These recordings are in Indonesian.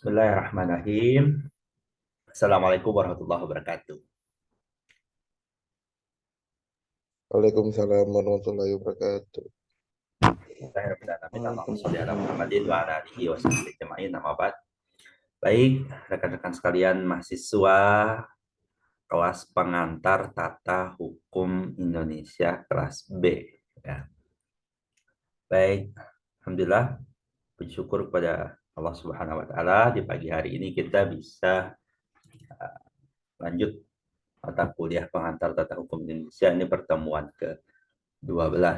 Bismillahirrahmanirrahim. Assalamualaikum warahmatullahi wabarakatuh. Waalaikumsalam warahmatullahi wabarakatuh. Bismillahirrahmanirrahim. Allahumma sholli ala Muhammadin wa ala alihi wa sahbihi ajma'in. Amma ba'd. Baik, rekan-rekan sekalian mahasiswa kelas pengantar Tata Hukum Indonesia kelas B. Ya. Baik, alhamdulillah bersyukur kepada Allah Subhanahu wa taala di pagi hari ini kita bisa lanjut mata kuliah pengantar Tata Hukum Indonesia. Ini pertemuan ke-12.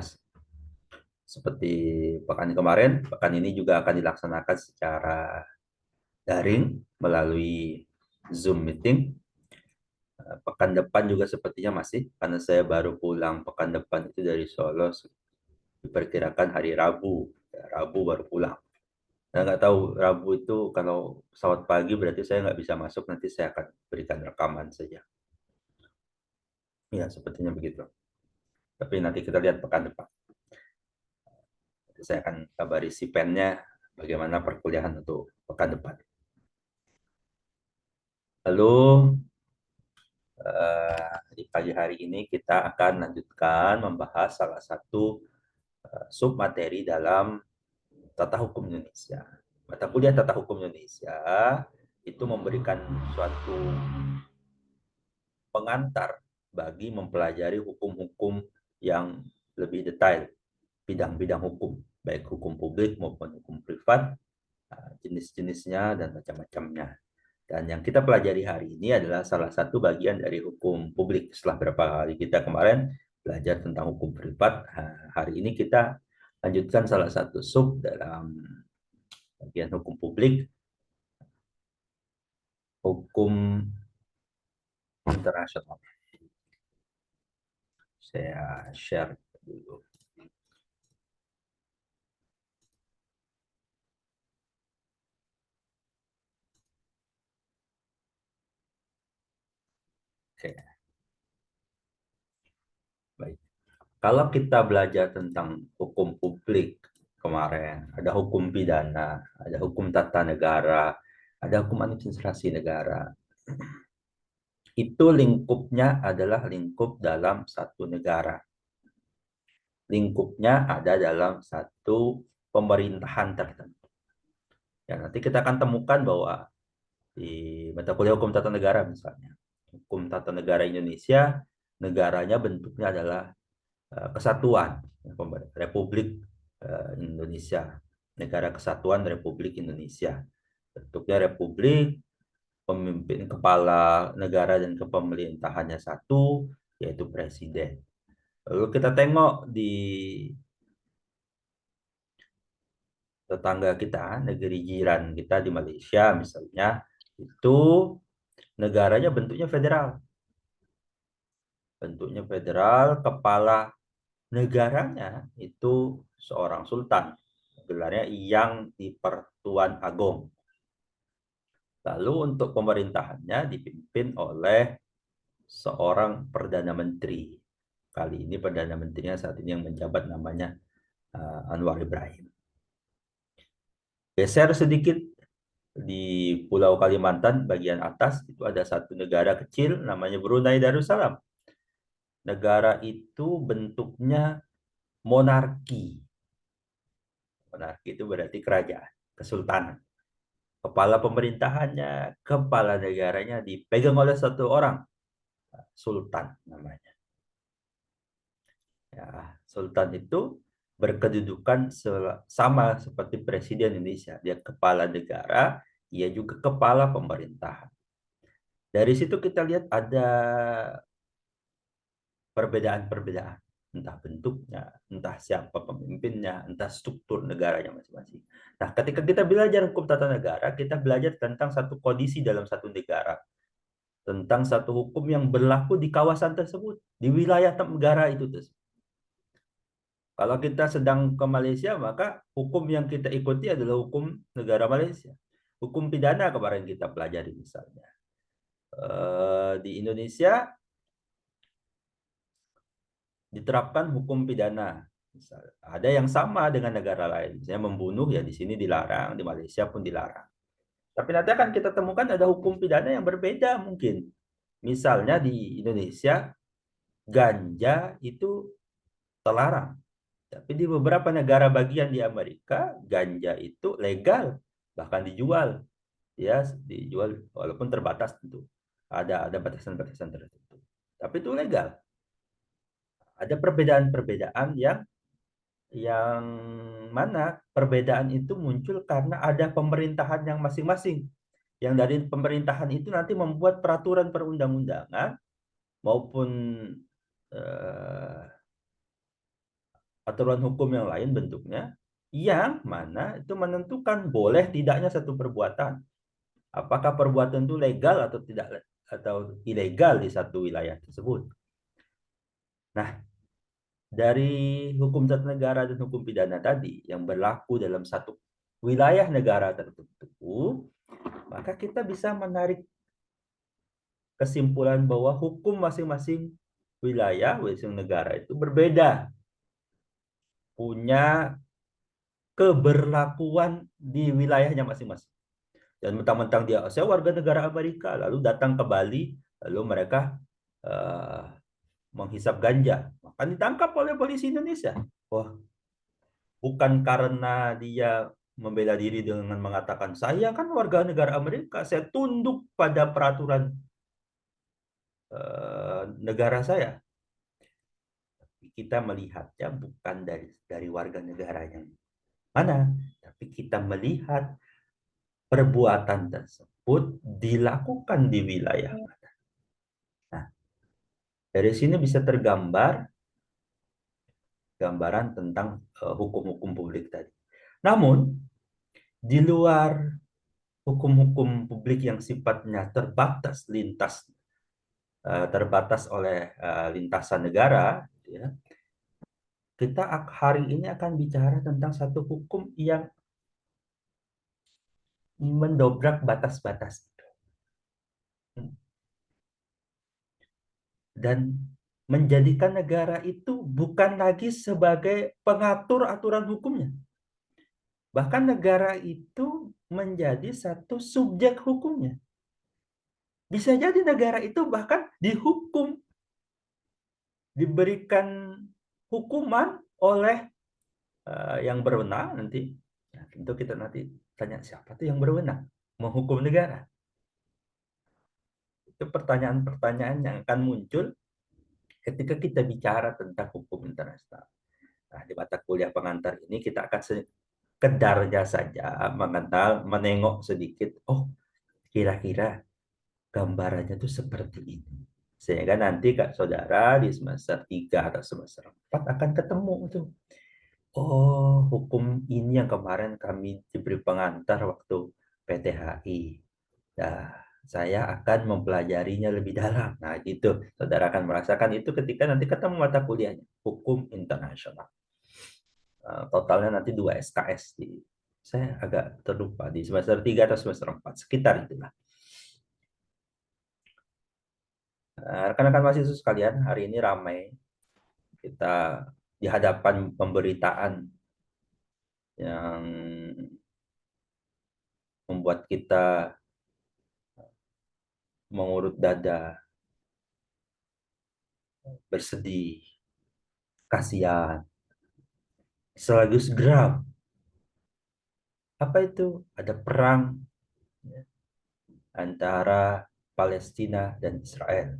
Seperti pekan ini juga akan dilaksanakan secara daring melalui Zoom meeting. Pekan depan juga sepertinya masih, karena saya baru pulang pekan depan itu dari Solo, diperkirakan hari Rabu. Rabu baru pulang. Saya nggak tahu Rabu itu kalau pesawat pagi berarti saya nggak bisa masuk, nanti saya akan berikan rekaman saja. Ya, sepertinya begitu. Tapi nanti kita lihat pekan depan. Saya akan kabari si pennya bagaimana perkuliahan untuk pekan depan. Lalu di pagi hari ini kita akan lanjutkan membahas salah satu sub materi dalam Tata Hukum Indonesia. Mata kuliah Tata Hukum Indonesia itu memberikan suatu pengantar bagi mempelajari hukum-hukum yang lebih detail, bidang-bidang hukum, baik hukum publik maupun hukum privat, jenis-jenisnya dan macam-macamnya. Dan yang kita pelajari hari ini adalah salah satu bagian dari hukum publik. Setelah beberapa kali kita kemarin belajar tentang hukum privat, hari ini kita lanjutkan salah satu sub dalam bagian hukum publik, hukum internasional. Saya share dulu. Oke. Baik. Kalau kita belajar tentang hukum publik kemarin, ada hukum pidana, ada hukum tata negara, ada hukum administrasi negara. Itu lingkupnya adalah lingkup dalam satu negara. Lingkupnya ada dalam satu pemerintahan tertentu. Ya, nanti kita akan temukan bahwa di mata kuliah hukum tata negara misalnya, hukum tata negara Indonesia, negaranya bentuknya adalah kesatuan Republik Indonesia, negara kesatuan Republik Indonesia. Bentuknya republik, pemimpin kepala negara dan kepemerintahannya satu, yaitu presiden. Lalu kita tengok di tetangga kita, negeri jiran kita di Malaysia misalnya, itu negaranya bentuknya federal. Bentuknya federal, kepala negaranya itu seorang sultan, gelarnya Yang di-Pertuan Agong. Lalu untuk pemerintahannya dipimpin oleh seorang Perdana Menteri. Kali ini Perdana Menterinya saat ini yang menjabat namanya Anwar Ibrahim. Geser sedikit di Pulau Kalimantan bagian atas, itu ada satu negara kecil namanya Brunei Darussalam. Negara itu bentuknya monarki. Monarki itu berarti kerajaan, kesultanan. Kepala pemerintahannya, kepala negaranya dipegang oleh satu orang, sultan namanya. Ya, sultan itu berkedudukan sama seperti presiden Indonesia. Dia kepala negara, ia juga kepala pemerintahan. Dari situ kita lihat ada perbedaan-perbedaan. Entah bentuknya, entah siapa pemimpinnya, entah struktur negaranya masing-masing. Nah, ketika kita belajar hukum tata negara, kita belajar tentang satu kondisi dalam satu negara. Tentang satu hukum yang berlaku di kawasan tersebut, di wilayah negara itu tersebut. Kalau kita sedang ke Malaysia, maka hukum yang kita ikuti adalah hukum negara Malaysia. Hukum pidana kemarin kita pelajari misalnya. Di Indonesia diterapkan hukum pidana. Misalnya, ada yang sama dengan negara lain. Misalnya membunuh ya di sini dilarang, di Malaysia pun dilarang. Tapi nanti akan kita temukan ada hukum pidana yang berbeda mungkin. Misalnya di Indonesia, ganja itu terlarang. Tapi di beberapa negara bagian di Amerika, ganja itu legal, bahkan dijual. Ya, dijual walaupun terbatas tentu. Ada batasan-batasan tertentu. Tapi itu legal. Ada perbedaan-perbedaan yang mana perbedaan itu muncul karena ada pemerintahan yang masing-masing. Yang dari pemerintahan itu nanti membuat peraturan perundang-undangan maupun eh, aturan hukum yang lain bentuknya, yang mana itu menentukan boleh tidaknya satu perbuatan. Apakah perbuatan itu legal atau tidak atau ilegal di satu wilayah tersebut. Nah, dari hukum tata negara dan hukum pidana tadi yang berlaku dalam satu wilayah negara tertentu, maka kita bisa menarik kesimpulan bahwa hukum masing-masing wilayah, masing negara itu berbeda, punya keberlakuan di wilayahnya masing-masing. Dan mentang-mentang dia, saya warga negara Amerika, lalu datang ke Bali, lalu mereka eh, menghisap ganja, maka ditangkap oleh polisi Indonesia. Wah, bukan karena dia membela diri dengan mengatakan, saya kan warga negara Amerika, saya tunduk pada peraturan negara saya. Kita melihatnya bukan dari warga negara yang mana, tapi kita melihat perbuatan tersebut dilakukan di wilayah mana. Nah, dari sini bisa tergambar gambaran tentang hukum-hukum publik tadi. Namun, di luar hukum-hukum publik yang sifatnya terbatas oleh lintasan negara, ya, kita hari ini akan bicara tentang satu hukum yang mendobrak batas-batas dan menjadikan negara itu bukan lagi sebagai pengatur aturan hukumnya. Bahkan negara itu menjadi satu subjek hukumnya. Bisa jadi negara itu bahkan dihukum, diberikan hukuman oleh yang berwenang nanti. Nah, tentu kita nanti tanya siapa tuh yang berwenang menghukum negara. Itu pertanyaan-pertanyaan yang akan muncul ketika kita bicara tentang hukum internasional. Nah, di mata kuliah pengantar ini kita akan sekedarnya saja menengok sedikit. Oh, kira-kira gambarannya tuh seperti ini. Sehingga nanti Kak Saudara di semester 3 atau semester 4 akan ketemu tuh. Oh, hukum ini yang kemarin kami diberi pengantar waktu PTHI. Nah, saya akan mempelajarinya lebih dalam. Nah, gitu. Saudara akan merasakan itu ketika nanti ketemu mata kuliahnya. Hukum internasional. Totalnya nanti 2 SKS. Saya agak terlupa di semester 3 atau semester 4. Sekitar itulah. Rekan-rekan mahasiswa sekalian, hari ini ramai. Kita di hadapan pemberitaan yang membuat kita mengurut dada, bersedih, kasihan, sekaligus geram. Apa itu? Ada perang ya, antara Palestina dan Israel.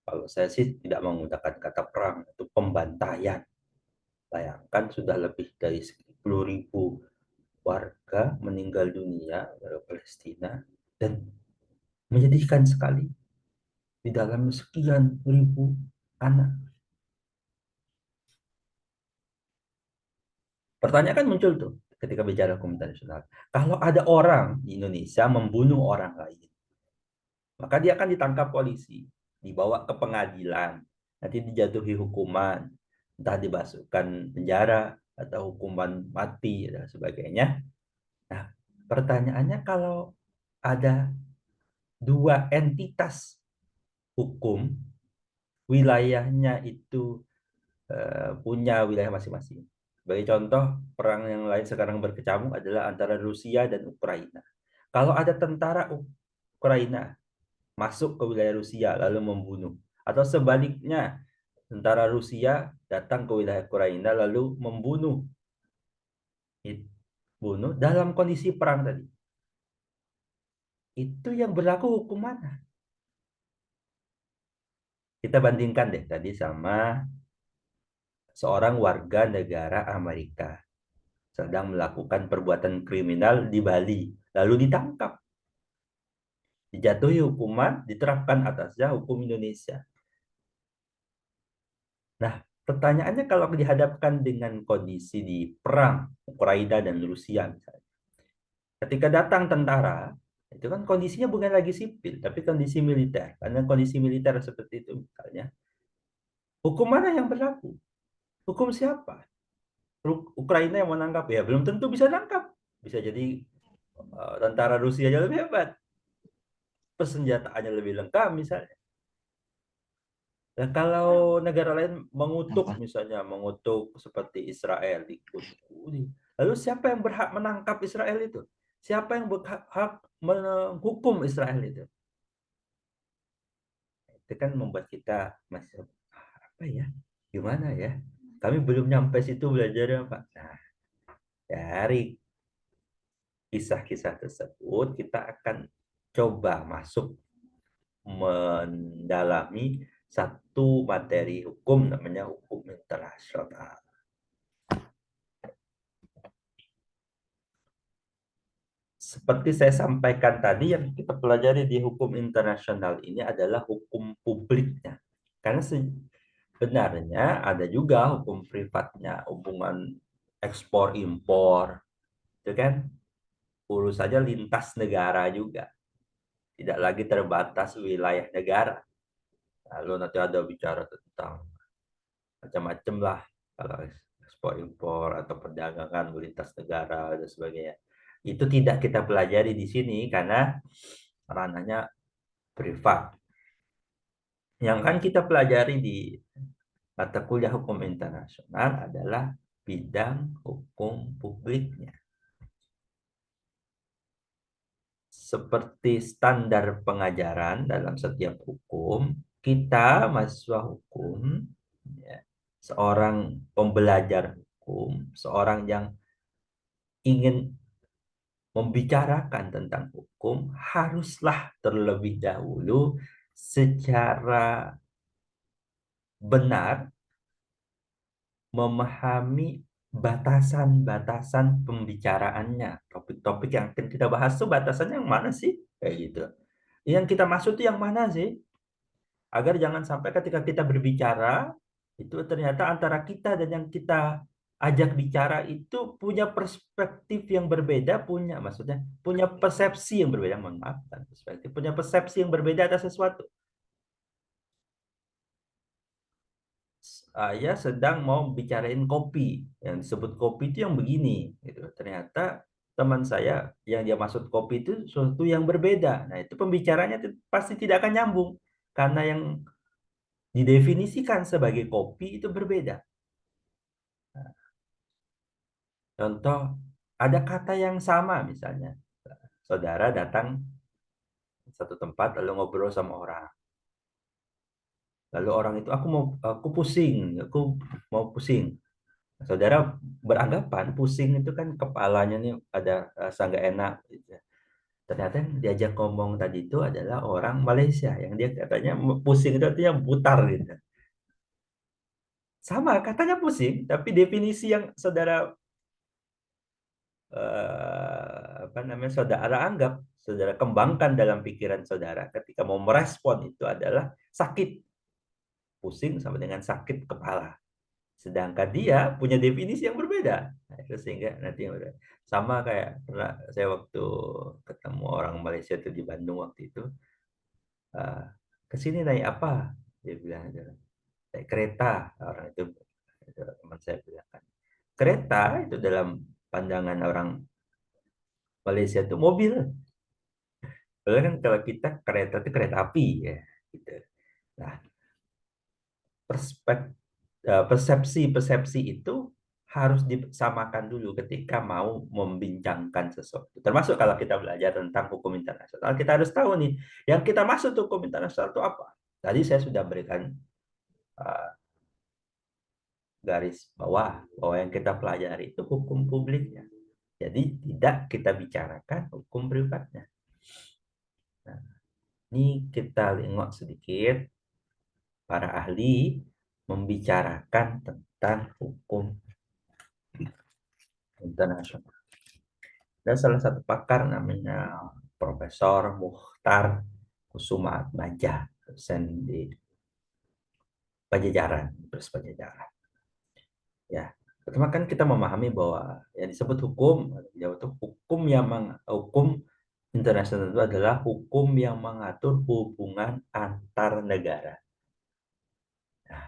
Kalau saya sih tidak menggunakan kata perang, itu pembantaian. Bayangkan sudah lebih dari 10.000 warga meninggal dunia dari Palestina, dan menyedihkan sekali di dalam sekian ribu anak. Pertanyaan kan muncul tuh ketika bicara hukum internasional. Kalau ada orang di Indonesia membunuh orang lain, maka dia akan ditangkap polisi, dibawa ke pengadilan, nanti dijatuhi hukuman, entah dimasukkan penjara atau hukuman mati dan sebagainya. Nah, pertanyaannya kalau ada dua entitas hukum, wilayahnya itu punya wilayah masing-masing. Sebagai contoh, perang yang lain sekarang berkecamuk adalah antara Rusia dan Ukraina. Kalau ada tentara Ukraina masuk ke wilayah Rusia lalu membunuh, atau sebaliknya tentara Rusia datang ke wilayah Ukraina lalu membunuh, bunuh dalam kondisi perang tadi, itu yang berlaku hukum mana? Kita bandingkan deh tadi sama seorang warga negara Amerika sedang melakukan perbuatan kriminal di Bali, lalu ditangkap, dijatuhi hukuman, diterapkan atasnya hukum Indonesia. Nah, pertanyaannya kalau dihadapkan dengan kondisi di perang Ukraina dan Rusia misalnya, ketika datang tentara, itu kan kondisinya bukan lagi sipil, tapi kondisi militer. Karena kondisi militer seperti itu misalnya, hukum mana yang berlaku? Hukum siapa? Ukraina yang menangkap ya belum tentu bisa nangkap. Bisa jadi tentara Rusia aja lebih hebat, persenjataannya lebih lengkap misalnya. Dan kalau negara lain mengutuk, misalnya mengutuk seperti Israel dikutuk, lalu siapa yang berhak menangkap Israel itu? Siapa yang berhak menghukum Israel itu? Itu kan membuat kita masih apa ya? Gimana ya? Kami belum nyampe situ belajarnya, Pak. Nah, dari kisah-kisah tersebut kita akan coba masuk mendalami satu materi hukum namanya hukum internasional. Seperti saya sampaikan tadi, yang kita pelajari di hukum internasional ini adalah hukum publiknya. Karena sebenarnya ada juga hukum privatnya, hubungan ekspor impor, itu kan urusannya lintas negara juga, tidak lagi terbatas wilayah negara. Lalu nanti ada bicara tentang macam-macam lah, kalau ekspor impor atau perdagangan lintas negara dan sebagainya. Itu tidak kita pelajari di sini karena ranahnya privat. Yang kan kita pelajari di mata kuliah hukum internasional adalah bidang hukum publiknya. Seperti standar pengajaran dalam setiap hukum, kita mahasiswa hukum, ya, seorang pembelajar hukum, seorang yang ingin membicarakan tentang hukum, haruslah terlebih dahulu secara benar memahami batasan-batasan pembicaraannya. Topik-topik yang akan kita bahas tuh batasannya yang mana sih? Kayak gitu. Yang kita maksud tuh yang mana sih? Agar jangan sampai ketika kita berbicara, itu ternyata antara kita dan yang kita ajak bicara itu punya perspektif yang berbeda, punya maksudnya punya persepsi yang berbeda, mohon maaf, bukan perspektif, punya persepsi yang berbeda atas sesuatu. Saya sedang mau bicarain kopi, yang disebut kopi itu yang begini gitu. Ternyata teman saya yang dia maksud kopi itu sesuatu yang berbeda. Nah, itu pembicaranya pasti tidak akan nyambung karena yang didefinisikan sebagai kopi itu berbeda. Contoh, ada kata yang sama misalnya. Saudara datang ke satu tempat lalu ngobrol sama orang. Lalu orang itu aku pusing, aku mau pusing. Saudara beranggapan pusing itu kan kepalanya nih ada rasa nggak enak gitu. Ternyata yang diajak ngomong tadi itu adalah orang Malaysia yang dia katanya pusing itu artinya putar gitu. Sama katanya pusing, tapi definisi yang saudara apa namanya saudara anggap, saudara kembangkan dalam pikiran saudara ketika mau merespon itu adalah sakit, pusing sama dengan sakit kepala. Sedangkan dia punya definisi yang berbeda. Nah, itu sehingga nanti yang berbeda. Sama kayak pernah saya waktu ketemu orang Malaysia itu di Bandung waktu itu, uh, ke sini naik apa? Dia bilang naik kereta. Orang itu teman saya bilang kan, kereta itu dalam pandangan orang Malaysia itu mobil. Padahal kan kalau kita kereta itu kereta api ya, gitu. Nah, persepsi-persepsi itu harus disamakan dulu ketika mau membincangkan sesuatu. Termasuk kalau kita belajar tentang hukum internasional, kita harus tahu nih, yang kita maksud hukum internasional itu apa. Tadi saya sudah berikan uh, garis bawah bahwa yang kita pelajari itu hukum publiknya. Jadi tidak kita bicarakan hukum privatnya. Nah, ini kita lihat sedikit para ahli membicarakan tentang hukum internasional. Dan salah satu pakar namanya Profesor Mukhtar Kusuma Atmaja, dosen di Pajajaran, Universitas Pajajaran. Ya, pertama kan kita memahami bahwa yang disebut hukum, yaitu hukum internasional itu adalah hukum yang mengatur hubungan antar negara. Nah,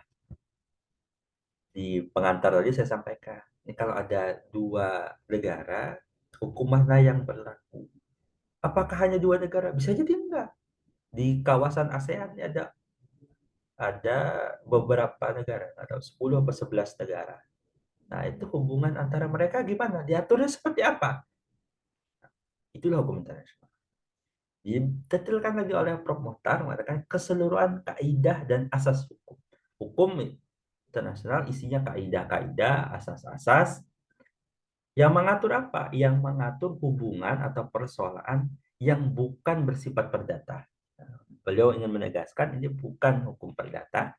di pengantar tadi saya sampaikan, ini kalau ada dua negara, hukum mana yang berlaku? Apakah hanya dua negara? Bisa jadi enggak. Di kawasan ASEAN ini ada beberapa negara, atau 10 atau 11 negara. Nah, itu hubungan antara mereka gimana? Diaturnya seperti apa? Itulah hukum internasional. Ditetilkan lagi oleh Prof. Mohtar mengatakan keseluruhan kaidah dan asas hukum. Hukum internasional isinya kaidah-kaidah, asas-asas yang mengatur apa? Yang mengatur hubungan atau persoalan yang bukan bersifat perdata. Beliau ingin menegaskan ini bukan hukum perdata,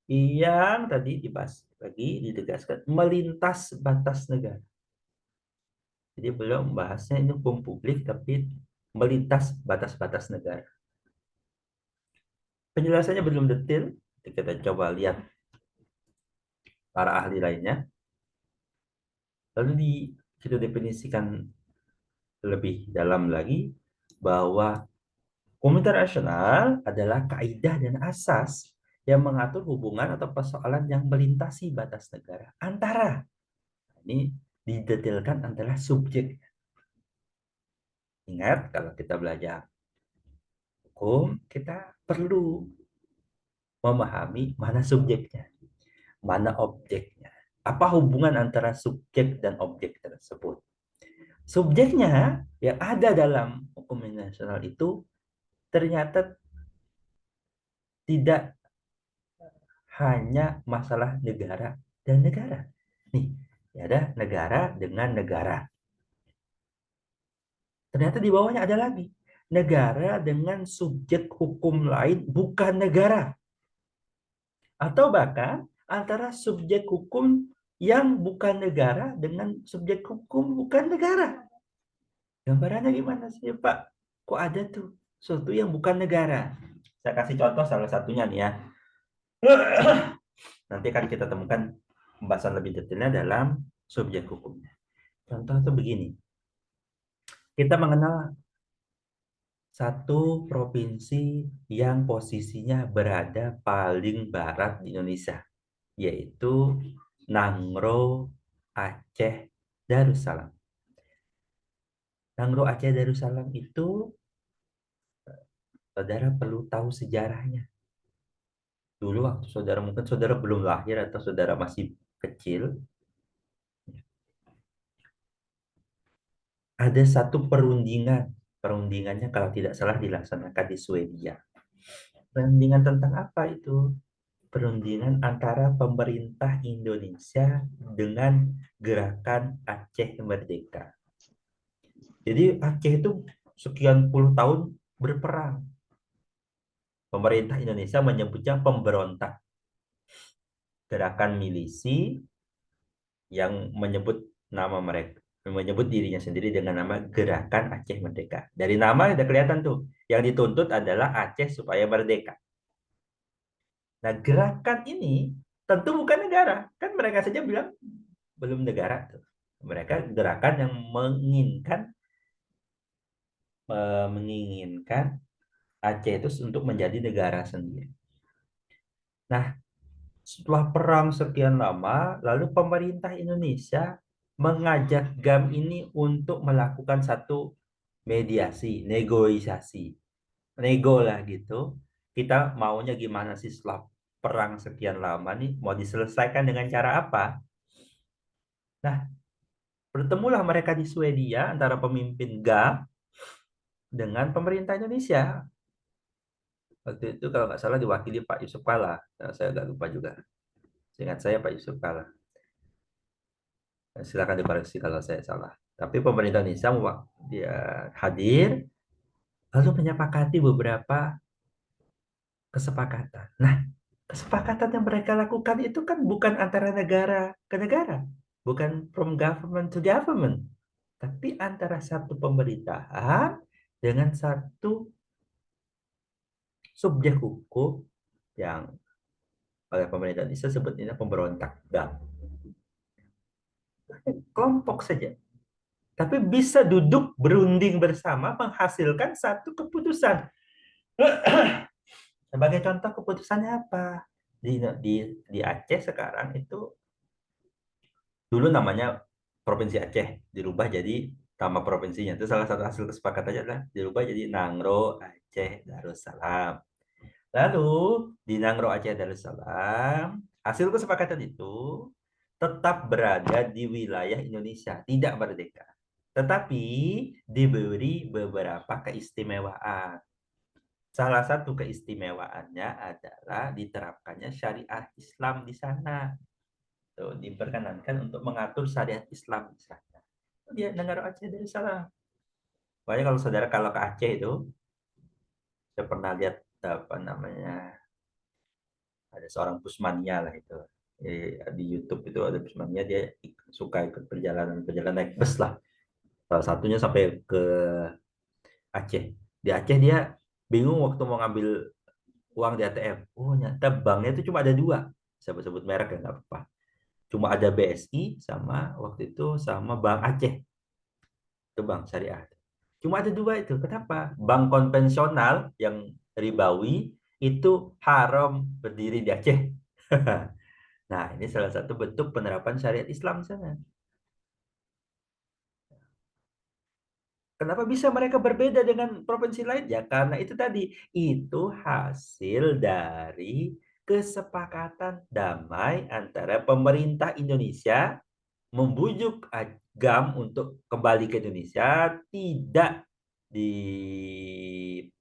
yang tadi dibahas lagi ditegaskan melintas batas negara. Jadi beliau membahasnya ini hukum publik tapi melintas batas-batas negara. Penjelasannya belum detail, kita coba lihat para ahli lainnya. Lalu kita definisikan lebih dalam lagi bahwa hukum internasional adalah kaidah dan asas yang mengatur hubungan atau persoalan yang melintasi batas negara. Antara, ini didetailkan adalah subjek. Ingat, kalau kita belajar hukum, kita perlu memahami mana subjeknya, mana objeknya. Apa hubungan antara subjek dan objek tersebut? Subjeknya yang ada dalam hukum internasional itu ternyata tidak hanya masalah negara dan negara. Nih, ada negara dengan negara. Ternyata di bawahnya ada lagi. Negara dengan subjek hukum lain bukan negara. Atau bahkan antara subjek hukum yang bukan negara dengan subjek hukum bukan negara. Gambarannya gimana sih, Pak? Kok ada tuh sesuatu yang bukan negara? Saya kasih contoh salah satunya nih ya. Nanti kan kita temukan pembahasan lebih detailnya dalam subjek hukumnya. Contoh itu begini. Kita mengenal satu provinsi yang posisinya berada paling barat di Indonesia, yaitu Nangro, Aceh, Darussalam. Nangro, Aceh, Darussalam itu saudara perlu tahu sejarahnya. Dulu waktu saudara mungkin saudara belum lahir atau saudara masih kecil, ada satu perundingan. Perundingannya kalau tidak salah dilaksanakan di Swedia. Perundingan tentang apa itu? Perundingan antara pemerintah Indonesia dengan gerakan Aceh Merdeka. Jadi Aceh itu sekian puluh tahun berperang. Pemerintah Indonesia menyebutnya pemberontak. Gerakan milisi yang menyebut dirinya sendiri dengan nama Gerakan Aceh Merdeka. Dari nama sudah kelihatan tuh, yang dituntut adalah Aceh supaya merdeka. Nah, gerakan ini tentu bukan negara. Kan mereka saja bilang belum negara tuh. Mereka gerakan yang menginginkan Aceh itu untuk menjadi negara sendiri. Nah, setelah perang sekian lama, lalu pemerintah Indonesia mengajak GAM ini untuk melakukan satu mediasi, negosiasi. Nego lah gitu. Kita maunya gimana sih setelah perang sekian lama nih, mau diselesaikan dengan cara apa? Nah, bertemulah mereka di Swedia antara pemimpin GAM dengan pemerintah Indonesia. Waktu itu kalau nggak salah diwakili Pak Yusuf Kala. Nah, saya agak lupa juga. Seingat saya Pak Yusuf Kala. Silakan dikoreksi kalau saya salah. Tapi pemerintah Indonesia dia hadir lalu menyepakati beberapa kesepakatan. Nah, kesepakatan yang mereka lakukan itu kan bukan antara negara ke negara, bukan from government to government, tapi antara satu pemerintahan dengan satu subjek hukum yang oleh pemerintah Indonesia sebetulnya pemberontak dan kelompok saja. Tapi bisa duduk berunding bersama menghasilkan satu keputusan. Sebagai contoh keputusannya apa? Di Aceh sekarang itu dulu namanya Provinsi Aceh, dirubah jadi nama provinsinya. Itu salah satu hasil kesepakatannya adalah dirubah jadi Nangro Aceh Darussalam. Lalu di Nangro Aceh Darussalam, hasil kesepakatan itu tetap berada di wilayah Indonesia, tidak merdeka. Tetapi diberi beberapa keistimewaan. Salah satu keistimewaannya adalah diterapkannya syariat Islam di sana. Tuh, diperkenankan untuk mengatur syariat Islam di sana. Dia negara Aceh dari sana. Makanya kalau saudara kalau ke Aceh itu, saya pernah lihat apa namanya, ada seorang Pusmania lah itu. Di YouTube itu ada Pusmania, dia suka ikut perjalanan naik bus lah. Salah satunya sampai ke Aceh. Di Aceh dia bingung waktu mau ngambil uang di ATM. Oh, nyata banknya itu cuma ada dua. Saya sebut merek ya nggak apa-apa. Cuma ada BSI sama waktu itu sama Bank Aceh. Itu bank syariah. Cuma ada dua itu. Kenapa? Bank konvensional yang ribawi itu haram berdiri di Aceh. Nah, ini salah satu bentuk penerapan syariat Islam di sana. Kenapa bisa mereka berbeda dengan provinsi lain? Ya karena itu tadi, itu hasil dari kesepakatan damai antara pemerintah Indonesia membujuk Agam untuk kembali ke Indonesia, tidak diperangi,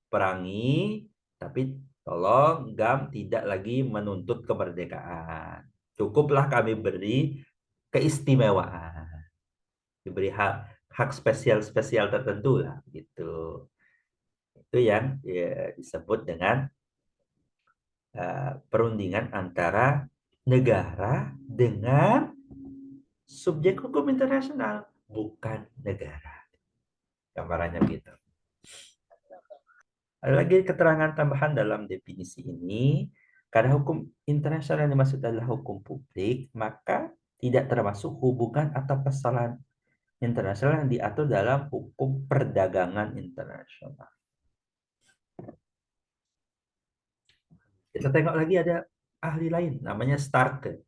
tapi tolong GAM tidak lagi menuntut kemerdekaan. Cukuplah kami beri keistimewaan, diberi hak hak spesial-spesial tertentu lah gitu. Itu yang ya, disebut dengan perundingan antara negara dengan subjek hukum internasional, bukan negara. Gambarannya gitu. Ada lagi keterangan tambahan dalam definisi ini. Karena hukum internasional yang dimaksud adalah hukum publik, maka tidak termasuk hubungan atau persoalan internasional yang diatur dalam hukum perdagangan internasional. Kita tengok lagi ada ahli lain, namanya Starke.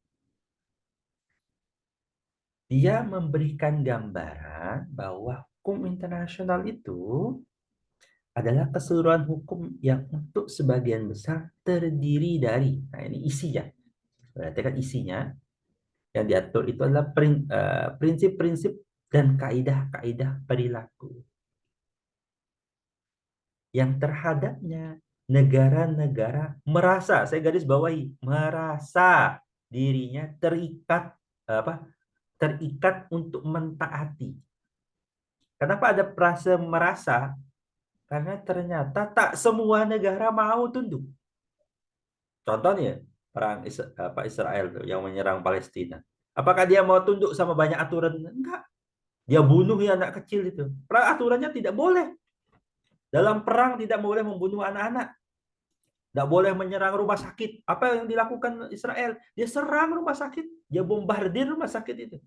Dia memberikan gambaran bahwa hukum internasional itu adalah keseluruhan hukum yang untuk sebagian besar terdiri dari, nah ini isinya, berarti kan isinya yang diatur itu adalah prinsip-prinsip dan kaidah-kaidah perilaku yang terhadapnya negara-negara merasa, saya garis bawahi, merasa dirinya terikat apa? Terikat untuk mentaati. Kenapa ada frase merasa? Karena ternyata tak semua negara mau tunduk. Contohnya perang Israel tuh, yang menyerang Palestina. Apakah dia mau tunduk sama banyak aturan? Enggak. Dia bunuh ya anak kecil itu. Aturannya tidak boleh. Dalam perang tidak boleh membunuh anak-anak. Tidak boleh menyerang rumah sakit. Apa yang dilakukan Israel? Dia serang rumah sakit. Dia bombardir rumah sakit itu.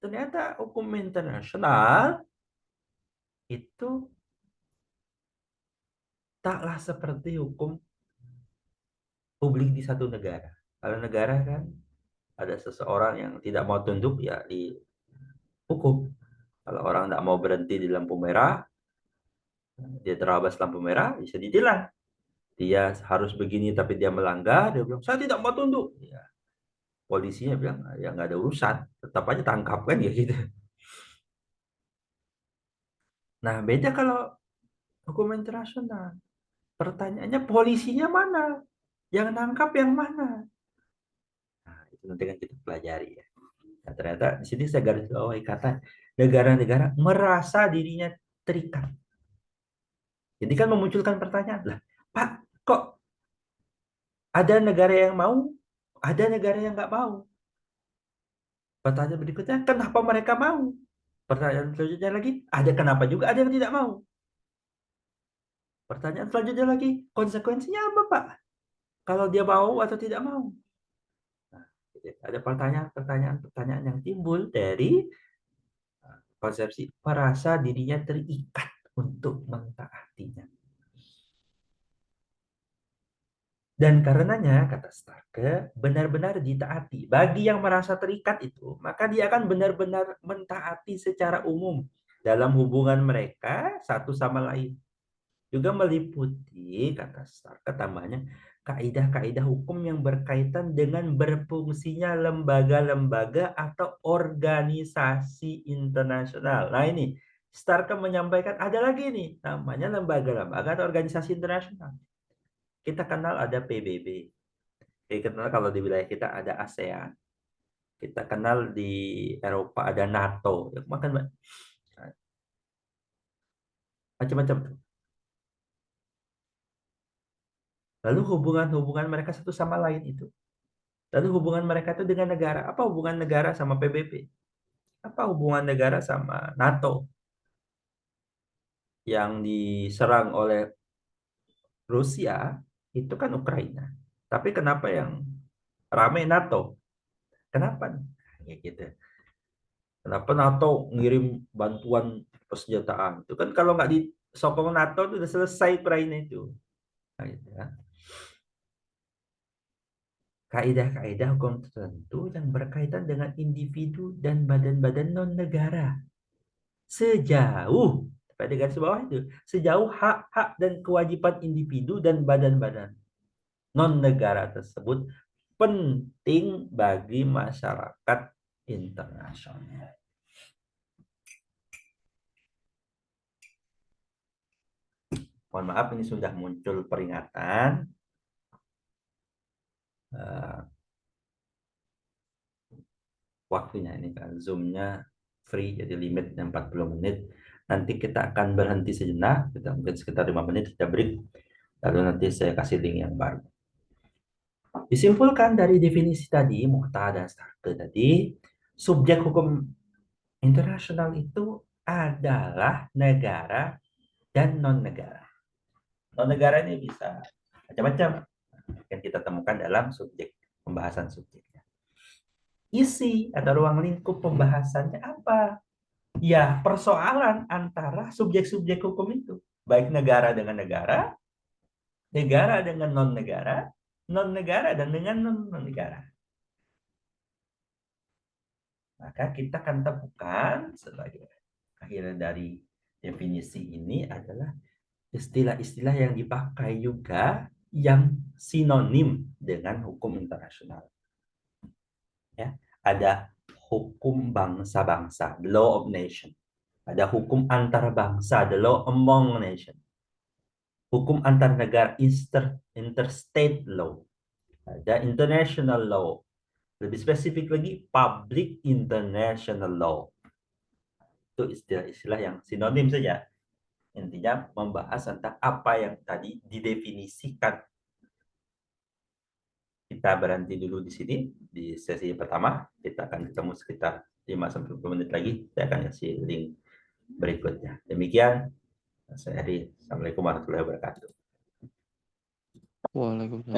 Ternyata hukum internasional itu taklah seperti hukum publik di satu negara. Kalau negara kan ada seseorang yang tidak mau tunduk ya dihukum. Kalau orang tidak mau berhenti di lampu merah, dia terabas lampu merah, bisa ditilang. Dia harus begini tapi dia melanggar, dia bilang saya tidak mau tunduk. Ya, polisinya bilang ya nggak ada urusan, tetap aja tangkap kan ya gitu. Nah beda kalau hukum internasional, pertanyaannya polisinya mana, yang nangkap yang mana. Nah itu nanti kan kita pelajari ya. Nah, ternyata di sini saya garis bawahi kata negara-negara merasa dirinya terikat. Jadi kan memunculkan pertanyaan lah, Pak, kok ada negara yang mau, ada negara yang nggak mau. Pertanyaan berikutnya, kenapa mereka mau? Pertanyaan selanjutnya lagi, ada kenapa juga ada yang tidak mau. Pertanyaan selanjutnya lagi, konsekuensinya apa, Pak? Kalau dia mau atau tidak mau? Nah, gitu. Ada pertanyaan-pertanyaan yang timbul dari konsepsi merasa dirinya terikat untuk mentaatinya. Dan karenanya, kata Starke, benar-benar ditaati. Bagi yang merasa terikat itu, maka dia akan benar-benar mentaati secara umum dalam hubungan mereka satu sama lain. Juga meliputi, kata Starke tambahnya, kaidah-kaidah hukum yang berkaitan dengan berfungsinya lembaga-lembaga atau organisasi internasional. Nah ini, Starke menyampaikan ada lagi nih, namanya lembaga-lembaga atau organisasi internasional. Kita kenal ada PBB. Kita kenal kalau di wilayah kita ada ASEAN. Kita kenal di Eropa ada NATO. Ya, makan macam-macam tuh. Lalu hubungan-hubungan mereka satu sama lain itu. Lalu hubungan mereka itu dengan negara. Apa hubungan negara sama PBB? Apa hubungan negara sama NATO yang diserang oleh Rusia itu kan Ukraina. Tapi kenapa yang rame NATO? Kenapa? Ya gitu. Kenapa NATO ngirim bantuan persenjataan? Itu kan kalau nggak disokong NATO itu udah selesai Ukraina itu. Nah, gitu ya. Kaidah-kaidah hukum tertentu yang berkaitan dengan individu dan badan-badan non-negara. Sejauh, pada garis bawah itu, sejauh hak-hak dan kewajiban individu dan badan-badan non-negara tersebut penting bagi masyarakat internasional. Mohon maaf ini sudah muncul peringatan. Uh, Waktunya ini kan Zoom-nya free jadi limit 40 menit. Nanti kita akan berhenti sejenak, kita mungkin sekitar 5 menit kita break. Lalu nanti saya kasih link yang baru. Disimpulkan dari definisi tadi, Muhta dan Starke tadi, subjek hukum internasional itu adalah negara dan non-negara. Non-negara ini bisa macam-macam yang kita temukan dalam subjek pembahasan subjeknya. Isi atau ruang lingkup pembahasannya apa? Ya, persoalan antara subjek-subjek hukum itu, baik negara dengan negara, negara dengan non-negara, non-negara dan dengan non-negara. Maka kita akan temukan sebagai akhirnya dari definisi ini adalah istilah-istilah yang dipakai juga yang sinonim dengan hukum internasional. Ya, ada hukum bangsa-bangsa, the law of nation. Ada hukum antar bangsa, the law among nation. Hukum antar negara, interstate law. Ada international law. Lebih spesifik lagi, public international law. Itu istilah-istilah yang sinonim saja. Intinya membahas tentang apa yang tadi didefinisikan. Kita berhenti dulu di sini, di sesi pertama. Kita akan ketemu sekitar 5-10 menit lagi. Saya akan kasih link berikutnya. Demikian, saya Heri. Assalamualaikum warahmatullahi wabarakatuh. Waalaikumsalam.